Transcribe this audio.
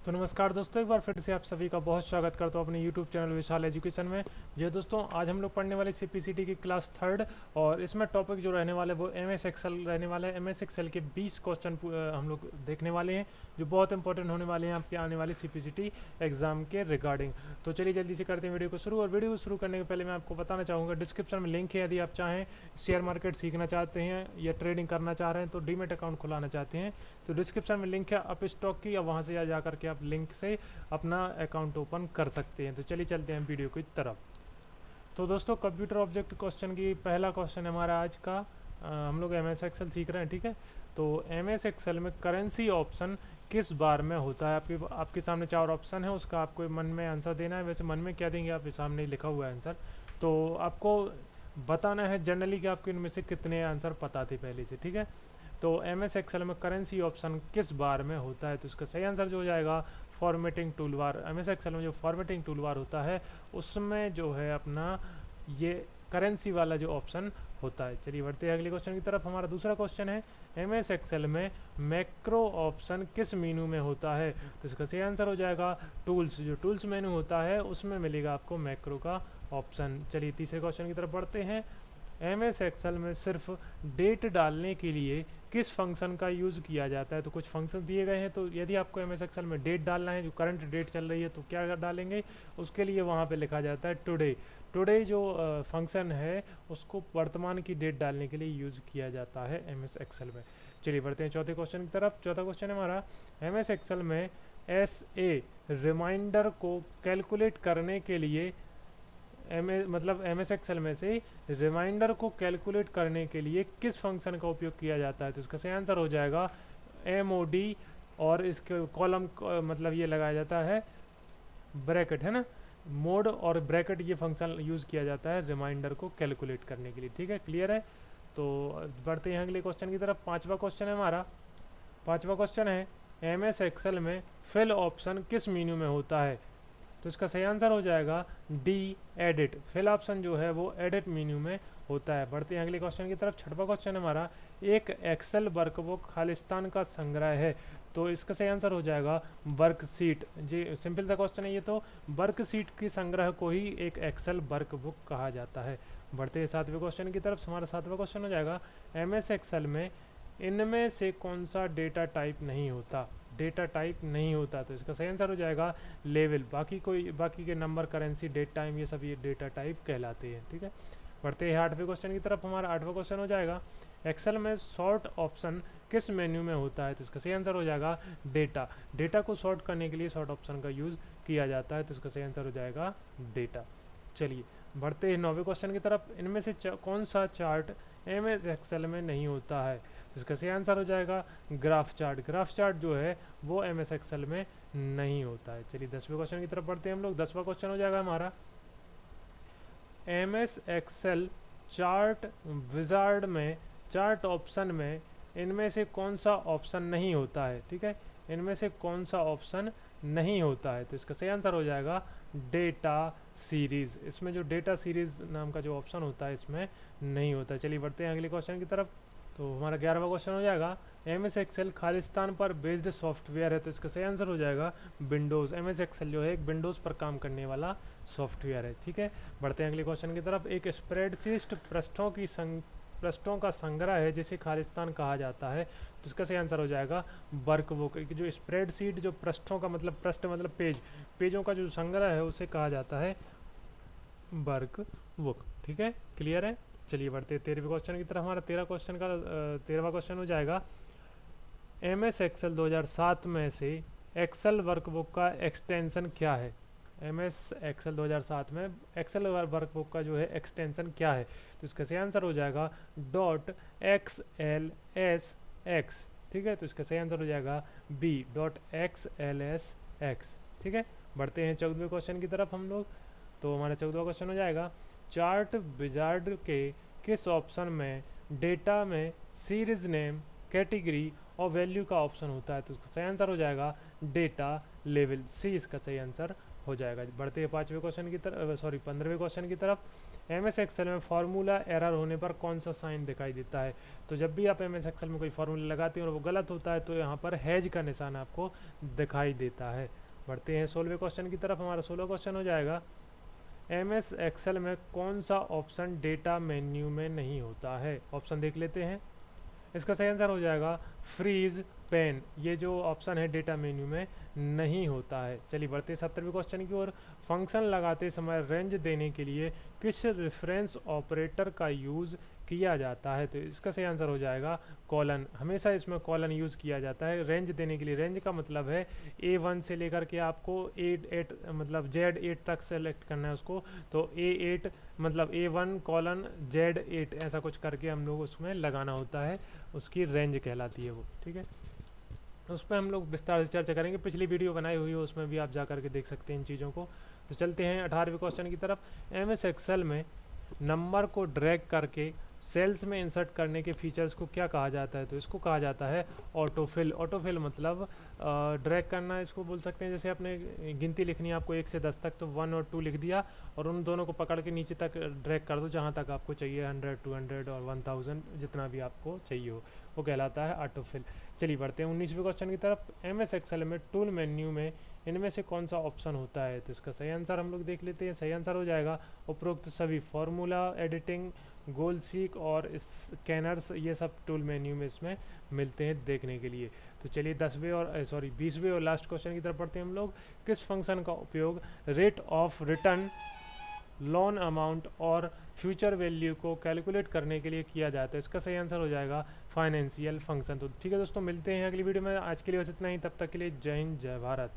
तो नमस्कार दोस्तों, एक बार फिर से आप सभी का बहुत स्वागत करता हूँ अपने YouTube चैनल विशाल एजुकेशन में। जी दोस्तों, आज हम लोग पढ़ने वाले CPCT की क्लास थर्ड, और इसमें टॉपिक जो रहने वाले वो MS एक्सेल रहने वाला है। MS एक्सेल के 20 क्वेश्चन हम लोग देखने वाले हैं जो बहुत इंपॉर्टेंट होने वाले हैं आपके आने वाले CPCT एग्जाम के रिगार्डिंग। तो चलिए जल्दी से करते हैं वीडियो को शुरू। और वीडियो को शुरू करने के पहले मैं आपको बताना चाहूँगा, डिस्क्रिप्शन में लिंक है। यदि आप चाहें शेयर मार्केट सीखना चाहते हैं या ट्रेडिंग करना चाह रहे हैं, तो डीमेट अकाउंट खुलाना चाहते हैं, तो डिस्क्रिप्शन में लिंक है अप स्टॉक की, या वहाँ से जा करके आप लिंक से अपना अकाउंट ओपन कर सकते हैं। तो चलिए चलते हैं वीडियो की तरफ। तो दोस्तों, कंप्यूटर ऑब्जेक्ट क्वेश्चन की पहला क्वेश्चन है हमारा आज का। हम लोग MS एक्सेल सीख रहे हैं, ठीक है। तो MS एक्सेल में करेंसी ऑप्शन किस बार में होता है? आपके सामने 4 ऑप्शन है, उसका आपको मन में आंसर देना है। वैसे मन में क्या देंगे, आपके सामने लिखा हुआ है आंसर, तो आपको बताना है जनरली कि आपको इनमें से कितने आंसर पता थे पहले से, ठीक है। तो MS एक्सेल में करेंसी ऑप्शन किस बार में होता है? तो इसका सही आंसर जो हो जाएगा formatting tool bar. MS Excel में जो फॉर्मेटिंग टूल बार होता है उसमें जो है अपना ये करेंसी वाला जो ऑप्शन होता है। चलिए बढ़ते हैं अगले क्वेश्चन की तरफ। हमारा दूसरा क्वेश्चन है, MS एक्सेल में मैक्रो ऑप्शन किस मेनू में होता है? तो इसका सही आंसर हो जाएगा टूल्स। जो टूल्स मेनू होता है उसमें मिलेगा आपको मैक्रो का ऑप्शन। चलिए तीसरे क्वेश्चन की तरफ बढ़ते हैं। MS एक्सेल में सिर्फ डेट डालने के लिए किस फंक्शन का यूज़ किया जाता है? तो कुछ फंक्शन दिए गए हैं, तो यदि आपको MS एक्सेल में डेट डालना है, जो करंट डेट चल रही है, तो क्या डालेंगे? उसके लिए वहाँ पे लिखा जाता है टुडे। टुडे जो फंक्शन है उसको वर्तमान की डेट डालने के लिए यूज़ किया जाता है MS एक्सेल में। चलिए बढ़ते हैं चौथे क्वेश्चन की तरफ। चौथा क्वेश्चन है हमारा, MS एक्सेल में SA रिमाइंडर को कैलकुलेट करने के लिए MS एक्सेल में से रिमाइंडर को कैलकुलेट करने के लिए किस फंक्शन का उपयोग किया जाता है? तो इसका सही आंसर हो जाएगा MOD, और इसके कॉलम मतलब ये लगाया जाता है ब्रैकेट, है ना। मोड और ब्रैकेट ये फंक्शन यूज़ किया जाता है रिमाइंडर को कैलकुलेट करने के लिए, ठीक है। क्लियर है? तो बढ़ते हैं अगले क्वेश्चन की तरफ। पांचवा क्वेश्चन है हमारा। पांचवा क्वेश्चन है, MS एक्सेल में फिल ऑप्शन किस मेन्यू में होता है? तो इसका सही आंसर हो जाएगा डी, एडिट। फिल ऑप्शन जो है वो एडिट मेन्यू में होता है। बढ़ते हैं अगले क्वेश्चन की तरफ। छठवां क्वेश्चन हमारा, एक एक्सेल वर्कबुक खालिस्तान का संग्रह है। तो इसका सही आंसर हो जाएगा वर्कशीट। जी सिंपल सा क्वेश्चन है ये। तो वर्कशीट की संग्रह को ही एक एक्सेल वर्कबुक कहा जाता है। बढ़ते हैं सातवें क्वेश्चन की तरफ। हमारा सातवां क्वेश्चन हो जाएगा, MS एक्सेल में इनमें से कौन सा डेटा टाइप नहीं होता? डेटा टाइप नहीं होता, तो इसका सही आंसर हो जाएगा लेवल। बाकी के नंबर, करेंसी, डेट टाइम, ये सब ये डेटा टाइप कहलाते हैं, ठीक है। बढ़ते हैं आठवें क्वेश्चन की तरफ। हमारा आठवां क्वेश्चन हो जाएगा, एक्सेल में सॉर्ट ऑप्शन किस मेन्यू में होता है? तो इसका सही आंसर हो जाएगा डेटा। डेटा को सॉर्ट करने के लिए सॉर्ट ऑप्शन का यूज़ किया जाता है, तो इसका सही आंसर हो जाएगा डेटा। चलिए बढ़ते हैं नौवें क्वेश्चन की तरफ। इनमें से कौन सा चार्ट MS एक्सेल में नहीं होता है? तो इसका सही आंसर हो जाएगा ग्राफ चार्ट। ग्राफ चार्ट जो है वो MS एक्सेल में नहीं होता है। चलिए 10वें क्वेश्चन की तरफ बढ़ते हैं हम लोग। 10वां क्वेश्चन हो जाएगा हमारा, MS एक्सेल चार्ट विजार्ड में चार्ट ऑप्शन में इनमें से कौन सा ऑप्शन नहीं होता है? ठीक है, इनमें से कौन सा ऑप्शन नहीं होता है? तो इसका सही आंसर हो जाएगा डेटा सीरीज। इसमें जो डेटा सीरीज नाम का जो ऑप्शन होता है इसमें नहीं होता है। चलिए बढ़ते हैं अगले क्वेश्चन की तरफ। तो हमारा 11वां क्वेश्चन हो जाएगा, MS एक्सेल खालिस्तान पर बेस्ड सॉफ्टवेयर है। तो इसका सही आंसर हो जाएगा विंडोज़। MS एक्सेल जो है एक विंडोज़ पर काम करने वाला सॉफ्टवेयर है, ठीक है। बढ़ते हैं अगले क्वेश्चन की तरफ। एक स्प्रेडशीट पृष्ठों का संग्रह है जिसे खालिस्तान कहा जाता है। तो इसका सही आंसर हो जाएगा वर्कबुक। जो स्प्रेडशीट, जो पृष्ठों का मतलब, पृष्ठ मतलब पेजों का जो संग्रह है उसे कहा जाता है वर्कबुक, ठीक है। क्लियर है? चलिए बढ़ते हैं 13वें क्वेश्चन की तरफ। हमारा 13वां क्वेश्चन हो जाएगा, MS एक्सेल 2007 में से एक्सेल वर्कबुक का एक्सटेंशन क्या है? MS एक्सेल 2007 में एक्सेल वर्कबुक का जो है एक्सटेंशन क्या है? तो इसका सही आंसर हो जाएगा .xlsx, ठीक है। तो इसका सही आंसर हो जाएगा B, .xlsx, ठीक है। बढ़ते हैं 14वें क्वेश्चन की तरफ हम लोग। तो हमारा 14वां क्वेश्चन हो जाएगा, चार्ट विजार्ड के किस ऑप्शन में डेटा में सीरीज नेम, कैटेगरी और वैल्यू का ऑप्शन होता है? तो इसका सही आंसर हो जाएगा डेटा लेवल, C इसका सही आंसर हो जाएगा। बढ़ते हैं 5वें क्वेश्चन की तरफ, सॉरी 15वें क्वेश्चन की तरफ। एमएस एक्सेल में फार्मूला एरर होने पर कौन सा साइन दिखाई देता है? तो जब भी आप एमएस एक्सेल में कोई फार्मूला लगाते हैं और वो गलत होता है तो यहाँ पर हैज का निशान आपको दिखाई देता है। बढ़ते हैं 16वें क्वेश्चन की तरफ। हमारा 16 क्वेश्चन हो जाएगा, एमएस एक्सेल में कौन सा ऑप्शन डेटा मेन्यू में नहीं होता है? ऑप्शन देख लेते हैं। इसका सही आंसर हो जाएगा फ्रीज पेन। ये जो ऑप्शन है डेटा मेन्यू में नहीं होता है। चलिए बढ़ते 17वें क्वेश्चन की ओर। फंक्शन लगाते समय रेंज देने के लिए किस रेफरेंस ऑपरेटर का यूज़ किया जाता है? तो इसका सही आंसर हो जाएगा कॉलन। हमेशा इसमें कॉलन यूज़ किया जाता है रेंज देने के लिए। रेंज का मतलब है A1 से लेकर के आपको A8 मतलब Z8 तक सेलेक्ट करना है उसको, तो A8 मतलब A1 कॉलन Z8 ऐसा कुछ करके हम लोग उसमें लगाना होता है, उसकी रेंज कहलाती है वो। ठीक है, उस पर हम लोग विस्तार से चर्चा करेंगे, पिछली वीडियो बनाई हुई है उसमें भी आप जा करके देख सकते हैं इन चीज़ों को। तो चलते हैं 18वें क्वेश्चन की तरफ। एमएस एक्सेल में नंबर को ड्रैग करके सेल्स में इंसर्ट करने के फीचर्स को क्या कहा जाता है? तो इसको कहा जाता है ऑटोफिल। ऑटोफिल मतलब ड्रैग करना, इसको बोल सकते हैं जैसे आपने गिनती लिखनी है आपको 1 से 10 तक, तो 1 और 2 लिख दिया और उन दोनों को पकड़ के नीचे तक ड्रैग कर दो जहाँ तक आपको चाहिए, 100, 200 और 1000 जितना भी आपको चाहिए हो, वो कहलाता है ऑटोफिल। चलिए बढ़ते हैं 19वें क्वेश्चन की तरफ। एमएस एक्सेल में टूल मेन्यू में इनमें से कौन सा ऑप्शन होता है? तो इसका सही आंसर हम लोग देख लेते हैं। सही आंसर हो जाएगा उपरोक्त सभी। फॉर्मूला एडिटिंग, गोल सीक और स्कैनर्स, ये सब टूल मेन्यू में इसमें मिलते हैं देखने के लिए। तो चलिए 20वें और लास्ट क्वेश्चन की तरफ पढ़ते हैं हम लोग। किस फंक्शन का उपयोग rate of return, loan amount और फ्यूचर वैल्यू को कैलकुलेट करने के लिए किया जाता है? इसका सही आंसर हो जाएगा फाइनेंशियल फंक्शन। तो ठीक है दोस्तों, मिलते हैं अगली वीडियो में। आज के लिए बस इतना ही, तब तक के लिए जय हिंद, जय भारत।